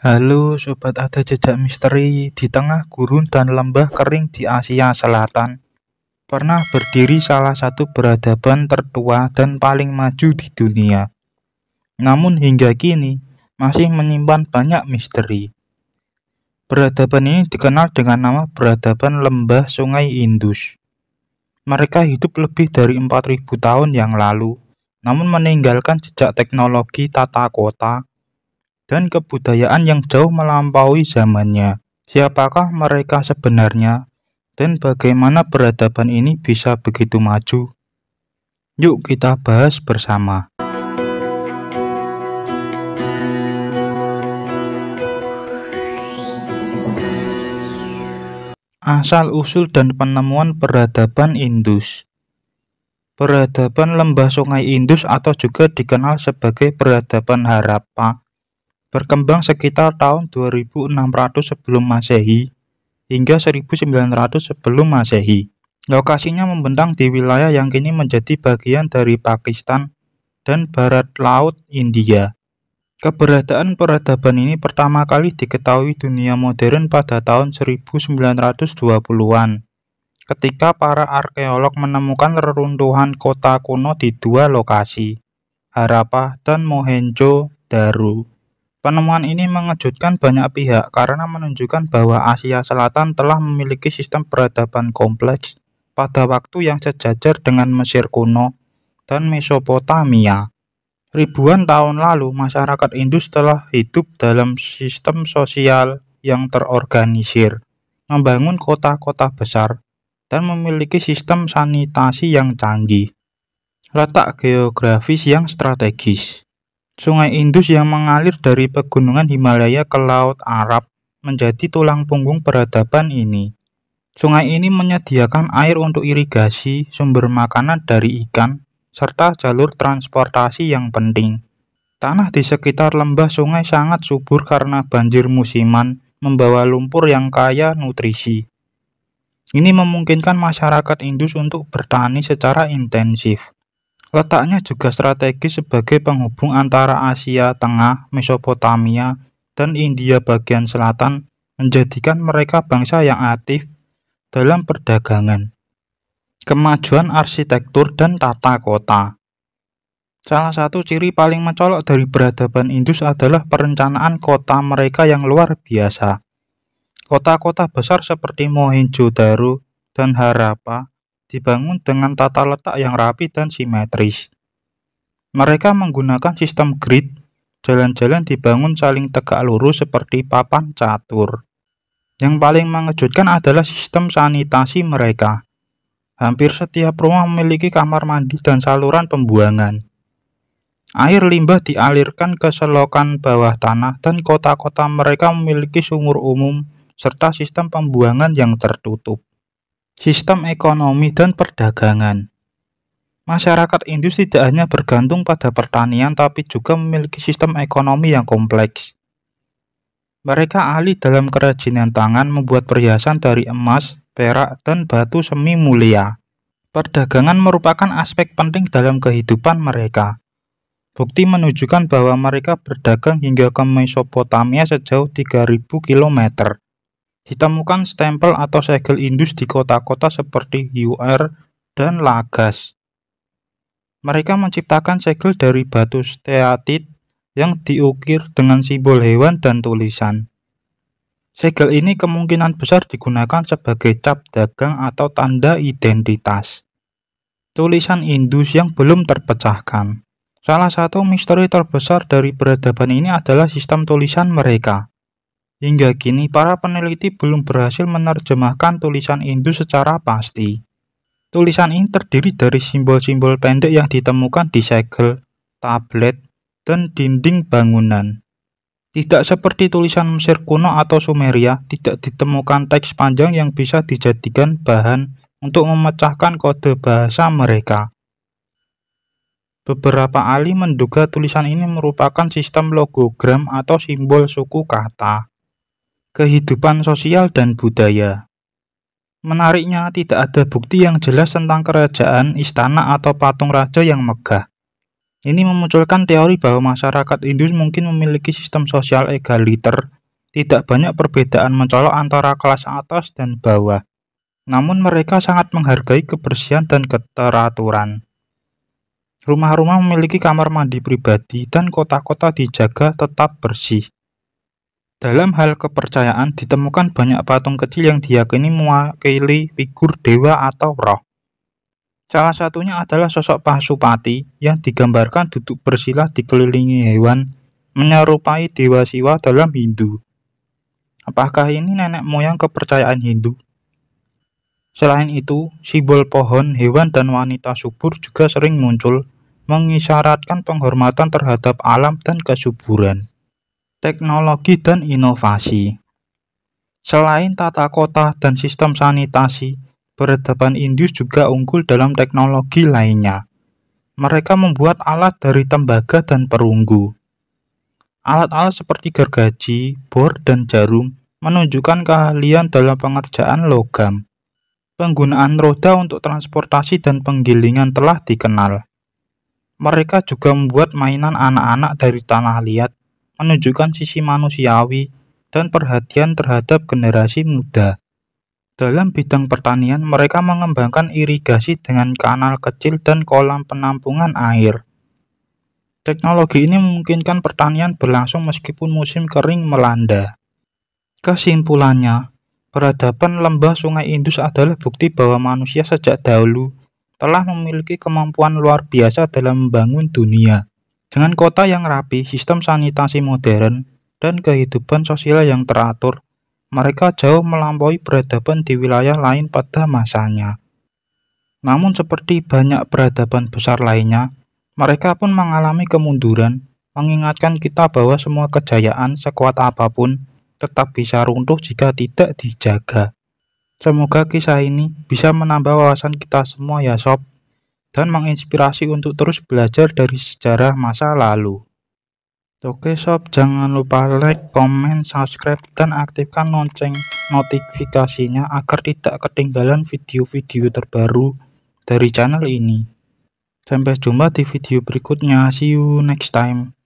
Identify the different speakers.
Speaker 1: Halo Sobat Ada Jejak Misteri, di tengah gurun dan lembah kering di Asia Selatan, pernah berdiri salah satu peradaban tertua dan paling maju di dunia. Namun hingga kini, masih menyimpan banyak misteri. Peradaban ini dikenal dengan nama peradaban lembah Sungai Indus. Mereka hidup lebih dari 4.000 tahun yang lalu, namun meninggalkan jejak teknologi tata kota dan kebudayaan yang jauh melampaui zamannya. Siapakah mereka sebenarnya, dan bagaimana peradaban ini bisa begitu maju? Yuk kita bahas bersama. Asal-usul dan penemuan peradaban Indus. Peradaban lembah Sungai Indus atau juga dikenal sebagai peradaban Harappa berkembang sekitar tahun 2600 sebelum Masehi hingga 1900 sebelum Masehi. Lokasinya membentang di wilayah yang kini menjadi bagian dari Pakistan dan barat laut India. Keberadaan peradaban ini pertama kali diketahui dunia modern pada tahun 1920-an, ketika para arkeolog menemukan reruntuhan kota kuno di dua lokasi, Harappa dan Mohenjo-daro. Penemuan ini mengejutkan banyak pihak karena menunjukkan bahwa Asia Selatan telah memiliki sistem peradaban kompleks pada waktu yang sejajar dengan Mesir kuno dan Mesopotamia. Ribuan tahun lalu, masyarakat Indus telah hidup dalam sistem sosial yang terorganisir, membangun kota-kota besar, dan memiliki sistem sanitasi yang canggih. Letak geografis yang strategis. Sungai Indus yang mengalir dari pegunungan Himalaya ke Laut Arab menjadi tulang punggung peradaban ini. Sungai ini menyediakan air untuk irigasi, sumber makanan dari ikan, serta jalur transportasi yang penting. Tanah di sekitar lembah sungai sangat subur karena banjir musiman membawa lumpur yang kaya nutrisi. Ini memungkinkan masyarakat Indus untuk bertani secara intensif. Letaknya juga strategis sebagai penghubung antara Asia Tengah, Mesopotamia, dan India bagian selatan, menjadikan mereka bangsa yang aktif dalam perdagangan. Kemajuan arsitektur dan tata kota. Salah satu ciri paling mencolok dari peradaban Indus adalah perencanaan kota mereka yang luar biasa. Kota-kota besar seperti Mohenjo-daro dan Harappa dibangun dengan tata letak yang rapi dan simetris. Mereka menggunakan sistem grid, jalan-jalan dibangun saling tegak lurus seperti papan catur. Yang paling mengejutkan adalah sistem sanitasi mereka. Hampir setiap rumah memiliki kamar mandi dan saluran pembuangan. Air limbah dialirkan ke selokan bawah tanah dan kota-kota mereka memiliki sumur umum serta sistem pembuangan yang tertutup. Sistem ekonomi dan perdagangan. Masyarakat Indus tidak hanya bergantung pada pertanian tapi juga memiliki sistem ekonomi yang kompleks. Mereka ahli dalam kerajinan tangan, membuat perhiasan dari emas, perak, dan batu semi mulia. Perdagangan merupakan aspek penting dalam kehidupan mereka. Bukti menunjukkan bahwa mereka berdagang hingga ke Mesopotamia sejauh 3.000 km. Ditemukan stempel atau segel Indus di kota-kota seperti Ur dan Lagas. Mereka menciptakan segel dari batu steatit yang diukir dengan simbol hewan dan tulisan. Segel ini kemungkinan besar digunakan sebagai cap dagang atau tanda identitas. Tulisan Indus yang belum terpecahkan. Salah satu misteri terbesar dari peradaban ini adalah sistem tulisan mereka. Hingga kini, para peneliti belum berhasil menerjemahkan tulisan Indus secara pasti. Tulisan ini terdiri dari simbol-simbol pendek yang ditemukan di segel, tablet, dan dinding bangunan. Tidak seperti tulisan Mesir kuno atau Sumeria, tidak ditemukan teks panjang yang bisa dijadikan bahan untuk memecahkan kode bahasa mereka. Beberapa ahli menduga tulisan ini merupakan sistem logogram atau simbol suku kata. Kehidupan sosial dan budaya. Menariknya, tidak ada bukti yang jelas tentang kerajaan, istana, atau patung raja yang megah. Ini memunculkan teori bahwa masyarakat Indus mungkin memiliki sistem sosial egaliter, tidak banyak perbedaan mencolok antara kelas atas dan bawah. Namun mereka sangat menghargai kebersihan dan keteraturan. Rumah-rumah memiliki kamar mandi pribadi dan kota-kota dijaga tetap bersih. Dalam hal kepercayaan, ditemukan banyak patung kecil yang diyakini mewakili figur dewa atau roh. Salah satunya adalah sosok Pasupati yang digambarkan duduk bersila dikelilingi hewan, menyerupai Dewa Siwa dalam Hindu. Apakah ini nenek moyang kepercayaan Hindu? Selain itu, simbol pohon, hewan, dan wanita subur juga sering muncul, mengisyaratkan penghormatan terhadap alam dan kesuburan. Teknologi dan inovasi. Selain tata kota dan sistem sanitasi, peradaban Indus juga unggul dalam teknologi lainnya. Mereka membuat alat dari tembaga dan perunggu. Alat-alat seperti gergaji, bor, dan jarum menunjukkan keahlian dalam pengerjaan logam. Penggunaan roda untuk transportasi dan penggilingan telah dikenal. Mereka juga membuat mainan anak-anak dari tanah liat, menunjukkan sisi manusiawi dan perhatian terhadap generasi muda. Dalam bidang pertanian, mereka mengembangkan irigasi dengan kanal kecil dan kolam penampungan air. Teknologi ini memungkinkan pertanian berlangsung meskipun musim kering melanda. Kesimpulannya, peradaban lembah Sungai Indus adalah bukti bahwa manusia sejak dahulu telah memiliki kemampuan luar biasa dalam membangun dunia. Dengan kota yang rapi, sistem sanitasi modern, dan kehidupan sosial yang teratur, mereka jauh melampaui peradaban di wilayah lain pada masanya. Namun seperti banyak peradaban besar lainnya, mereka pun mengalami kemunduran, mengingatkan kita bahwa semua kejayaan sekuat apapun tetap bisa runtuh jika tidak dijaga. Semoga kisah ini bisa menambah wawasan kita semua ya sob, dan menginspirasi untuk terus belajar dari sejarah masa lalu. Oke sob, jangan lupa like, komen, subscribe, dan aktifkan lonceng notifikasinya agar tidak ketinggalan video-video terbaru dari channel ini. Sampai jumpa di video berikutnya. See you next time.